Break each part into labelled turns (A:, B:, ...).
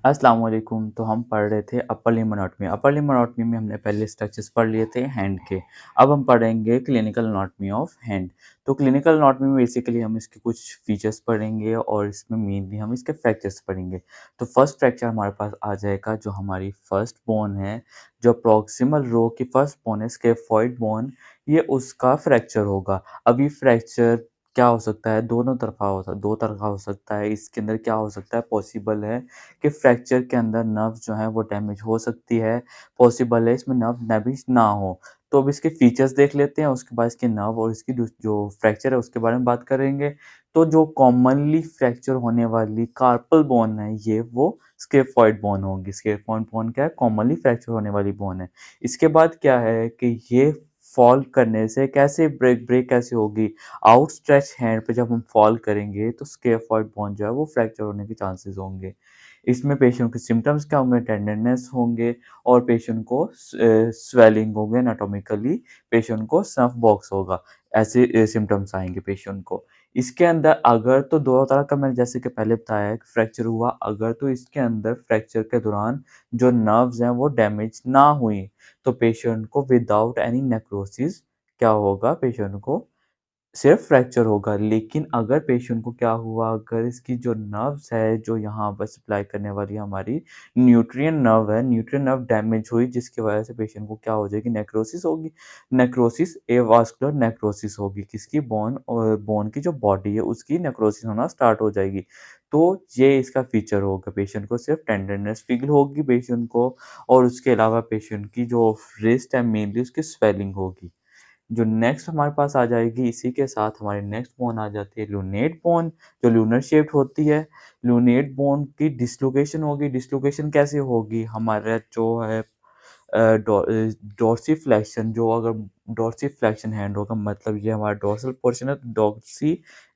A: अस्सलाम वालेकुम। तो हम पढ़ रहे थे upper limb anatomy. Upper limb anatomy में हमने पहले स्ट्रक्चर्स पढ़ लिए थे हैंड के। अब हम पढ़ेंगे क्लिनिकल एनाटॉमी ऑफ हैंड। तो क्लिनिकल एनाटॉमी में बेसिकली हम इसके कुछ फीचर्स पढ़ेंगे और इसमें मेनली हम इसके फ्रैक्चर्स पढ़ेंगे। तो फर्स्ट फ्रैक्चर हमारे पास आ जाएगा, जो हमारी फर्स्ट बोन है, जो प्रॉक्सिमल रो की फर्स्ट बोन है, स्केफॉइड बोन, ये उसका फ्रैक्चर होगा। अब ये फ्रैक्चर क्या हो सकता है? दोनों तरफ़ा हो दो तरफ़ा हो सकता है। इसके अंदर क्या हो सकता है? पॉसिबल है कि फ्रैक्चर के अंदर नर्व जो है वो डैमेज हो सकती है, पॉसिबल है इसमें नर्व डैमेज ना हो। तो अब इसके फीचर्स देख लेते हैं, उसके बाद इसके नर्व और इसकी जो फ्रैक्चर है उसके बारे में बात करेंगे। तो जो कॉमनली फ्रैक्चर होने वाली कार्पल बोन है, ये वो स्केफॉइड बोन होगी। स्केफॉइड बोन क्या है? कॉमनली फ्रैक्चर होने वाली बोन है। इसके बाद क्या है कि ये फॉल करने से कैसे ब्रेक ब्रेक कैसे होगी? आउटस्ट्रेच हैंड पे जब हम फॉल करेंगे तो स्केफॉइड बोन जो है वो फ्रैक्चर होने के चांसेस होंगे। इसमें पेशेंट के सिम्पटम्स क्या होंगे? टेंडरनेस होंगे और पेशेंट को स्वेलिंग होंगे। एनाटॉमिकली पेशेंट को स्नफ बॉक्स होगा। ऐसे सिम्पटम्स आएँगे पेशेंट को। इसके अंदर अगर तो दोनों तरह का, मैंने जैसे कि पहले बताया है कि फ्रैक्चर हुआ, अगर तो इसके अंदर फ्रैक्चर के दौरान जो नर्व्स हैं वो डैमेज ना हुई, तो पेशेंट को विदाउट एनी नेक्रोसिस क्या होगा? पेशेंट को सिर्फ फ्रैक्चर होगा। लेकिन अगर पेशेंट को क्या हुआ, अगर इसकी जो नर्व्स है, जो यहाँ पर सप्लाई करने वाली हमारी न्यूट्रिएंट नर्व है, न्यूट्रिएंट नर्व डैमेज हुई, जिसकी वजह से पेशेंट को क्या हो जाएगी? नेक्रोसिस होगी। नेक्रोसिस एवास्कुलर नेक्रोसिस होगी। किसकी? बोन, और बोन की जो बॉडी है उसकी नेक्रोसिस होना स्टार्ट हो जाएगी। तो ये इसका फीचर होगा। पेशेंट को सिर्फ टेंडरनेस फील होगी पेशेंट को, और उसके अलावा पेशेंट की जो रिस्ट है मेनली उसकी स्वेलिंग होगी। जो नेक्स्ट हमारे पास आ जाएगी, इसी के साथ हमारी नेक्स्ट बोन आ जाती है लूनेट बोन, जो लूनर शेप्ड होती है। लूनेट बोन की डिस्लोकेशन होगी। डिस्लोकेशन कैसे होगी? हमारा जो है डॉर्सीफ्लेक्शन, जो अगर डॉर्सीफ्लेक्शन हैंड होगा, मतलब ये हमारा डॉर्सल पोर्शन है, तो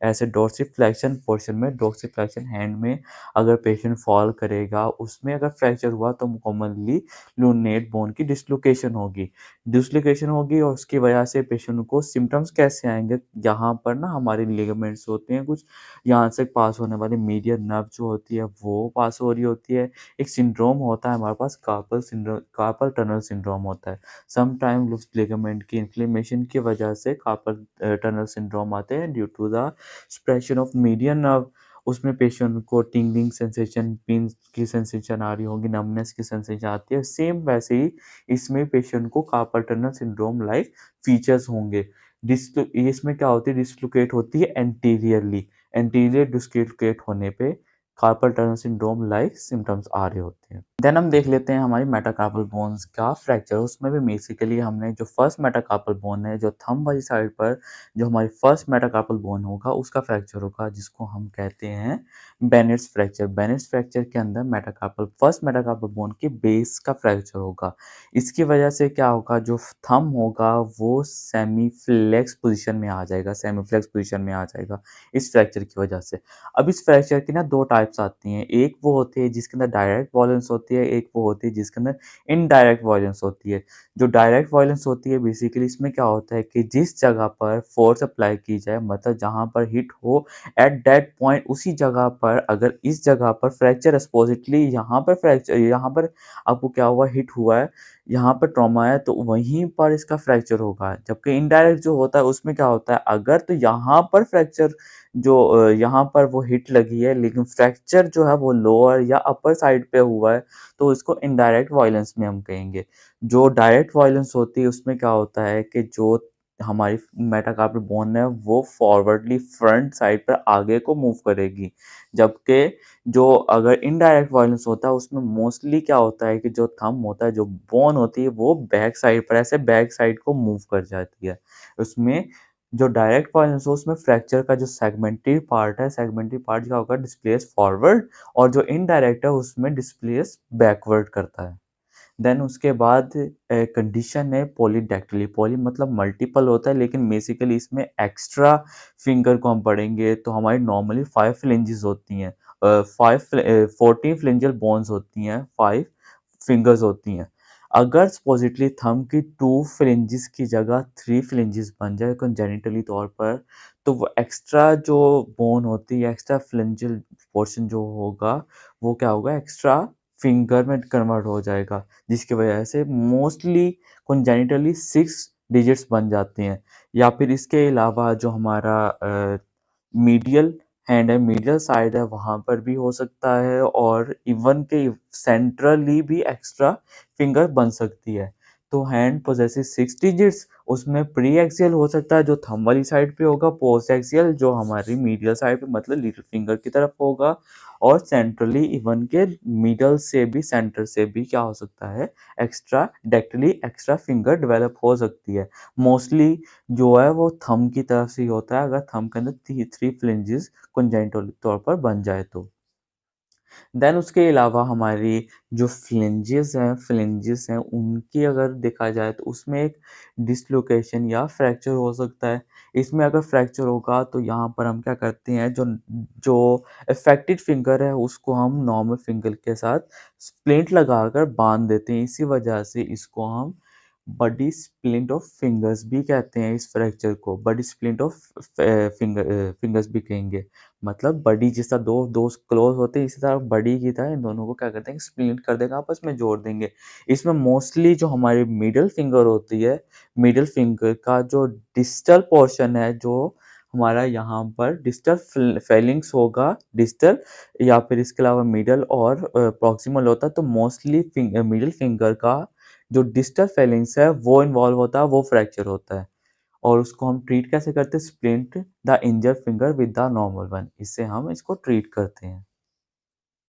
A: ऐसे डॉर्सीफ्लेक्शन पोर्शन में, डॉर्सीफ्लेक्शन हैंड में अगर पेशेंट फॉल करेगा, उसमें अगर फ्रैक्चर हुआ तो कॉमनली लूनेट बोन की डिस्लोकेशन होगी। डिस्लोकेशन होगी और उसकी वजह से पेशेंट को सिम्पटम्स कैसे आएँगे? यहाँ पर ना हमारे लिगामेंट्स होते हैं कुछ, यहाँ से पास होने वाली मीडियन नर्व जो होती है वो पास हो रही होती है। एक सिंड्रोम होता है हमारे पास, कार्पल टनल सिंड्रोम होता है। सम टाइम लूज लिगामेंट की इन्फ्लेमेशन की वजह से कार्पल टनल सिंड्रोम आते हैं due to the suppression of median nerve. उसमें पेशेंट को टिंगलिंग सेंसेशन, पिन की सेंसेशन आ रही होगी, नमनेस की सेंसेशन आती है। सेम वैसे ही इसमें पेशेंट को carpel tunnel syndrome like features होंगे। इसमें क्या होती है? डिस्लोकेट होती है एंटीरियरली। एंटीरियर डिस्लोकेट होने पे carpal tunnel syndrome like symptoms आ रहे होते हैं। देन हम देख लेते हैं हमारी मेटाकार्पल बोन्स का फ्रैक्चर। उसमें भी बेसिकली हमने जो फर्स्ट मेटाकार्पल बोन है, जो थंब वाली साइड पर जो हमारी फर्स्ट मेटाकार्पल बोन होगा उसका फ्रैक्चर होगा, जिसको हम कहते हैं बेनेट्स फ्रैक्चर। बेनेट्स फ्रैक्चर के अंदर फर्स्ट मेटाकार्पल बोन के बेस का फ्रैक्चर होगा। इसकी वजह से क्या होगा? जो थंब होगा वो सेमी फ्लेक्स पोजीशन में आ जाएगा, सेमी फ्लेक्स पोजीशन में आ जाएगा इस फ्रैक्चर की वजह से। अब इस फ्रैक्चर की ना 2 टाइप्स आती हैं। एक वो होती है जिसके अंदर डायरेक्ट वॉयलेंस होती है, एक वो होती है जिसके अंदर इनडायरेक्ट वॉयलेंस होती है। जो डायरेक्ट वॉयलेंस होती है, बेसिकली इसमें क्या होता है कि जिस जगह पर फोर्स अप्लाई की जाए, मतलब जहाँ पर हिट हो, एट दैट पॉइंट उसी जगह पर, अगर इस जगह पर फ्रैक्चर सपोज़िटली यहाँ पर आपको क्या हुआ? हिट हुआ है, यहाँ पर ट्रॉमा है, तो वहीं पर इसका फ्रैक्चर होगा। जबकि इनडायरेक्ट जो होता है उसमें क्या होता है? अगर तो यहाँ पर फ्रैक्चर यहाँ पर वो हिट लगी है, लेकिन फ्रैक्चर जो है वो लोअर या अपर साइड पे हुआ है, तो इसको इनडायरेक्ट वॉयलेंस में हम कहेंगे। जो डायरेक्ट वॉयलेंस होती है उसमें क्या होता है कि जो हमारी मेटाकार्पल बोन है वो फॉरवर्डली फ्रंट साइड पर आगे को मूव करेगी। जबकि जो अगर इनडायरेक्ट वॉयलेंस होता है उसमें मोस्टली क्या होता है कि जो थंब होता है, जो बोन होती है, वो बैक साइड पर ऐसे बैक साइड को मूव कर जाती है। उसमें जो डायरेक्ट वॉयलेंस हो उसमें फ्रैक्चर का जो सेगमेंटरी पार्ट है, सेगमेंटरी पार्ट क्या होगा? डिस्प्लेस फॉरवर्ड, और जो इनडायरेक्ट है उसमें डिस्प्लेस बैकवर्ड करता है। देन उसके बाद कंडीशन है पॉलीडैक्टिली। पॉली मतलब मल्टीपल होता है, लेकिन बेसिकली इसमें एक्स्ट्रा फिंगर को हम पढ़ेंगे तो हमारी नॉर्मली 5 फ्लेंजेस होती हैं। 14 फ्लेंजल बोन्स होती हैं, 5 फिंगर्स होती हैं। अगर सपोज़िटली थंब की 2 फ्लेंजेस की जगह 3 फ्लेंजेस बन जाए कंजेनिटली तौर पर, तो वो एक्स्ट्रा जो बोन होती है, एक्स्ट्रा फ्लेंजल पोर्शन जो होगा, वो क्या होगा? एक्स्ट्रा फिंगर में कन्वर्ट हो जाएगा, जिसकी वजह से मोस्टली कॉन्जेनिटली 6 डिजिट्स बन जाती हैं। या फिर इसके अलावा जो हमारा मीडियल हैंड है, मीडियल साइड है, वहाँ पर भी हो सकता है और इवन के सेंट्रली भी एक्स्ट्रा फिंगर बन सकती है। तो हैंड पोजेसेस 6 डिजिट्स, उसमें प्री एक्सियल हो सकता है जो थंब वाली साइड पे होगा, पोस्ट एक्सियल जो हमारी मीडियल साइड पे मतलब लिटिल फिंगर की तरफ होगा, और सेंट्रली इवन के मिडल से भी, सेंटर से भी क्या हो सकता है, एक्स्ट्रा डेक्टली एक्स्ट्रा फिंगर डेवलप हो सकती है। मोस्टली जो है वो थंब की तरफ से ही होता है, अगर थंब के अंदर 3 फ्रिंजेस कॉन्जेनिटल तौर पर बन जाए तो। देन उसके अलावा हमारी जो फ्लेंजेस हैं उनकी अगर देखा जाए तो उसमें एक डिसलोकेशन या फ्रैक्चर हो सकता है। इसमें अगर फ्रैक्चर होगा तो यहाँ पर हम क्या करते हैं, जो जो अफेक्टेड फिंगर है उसको हम नॉर्मल फिंगर के साथ स्प्लिंट लगाकर बाँध देते हैं। इसी वजह से इसको हम बडी स्प्लिंट ऑफ फिंगर्स भी कहते हैं, इस फ्रैक्चर को बडी स्प्लिंट ऑफ फिंगर्स भी कहेंगे। मतलब बडी जिस तरह दो दोस्त क्लोज होते हैं, इसी तरह बडी की तरह इन दोनों को क्या करते हैं, स्प्लिट कर देंगे, आपस में जोड़ देंगे। इसमें मोस्टली जो हमारी मिडल फिंगर होती है, मिडल फिंगर का जो डिस्टल पोर्शन है, जो हमारा यहाँ पर डिस्टल फेलिंग्स होगा, डिस्टल या फिर इसके अलावा मिडल और प्रॉक्सिमल होता है, तो मोस्टली मिडल फिंगर का जो डिस्टल फेलिंग्स है वो इन्वॉल्व होता है, वो फ्रैक्चर होता है। और उसको हम ट्रीट कैसे करते हैं, splint the injured finger with the normal one, इससे हम इसको ट्रीट करते हैं।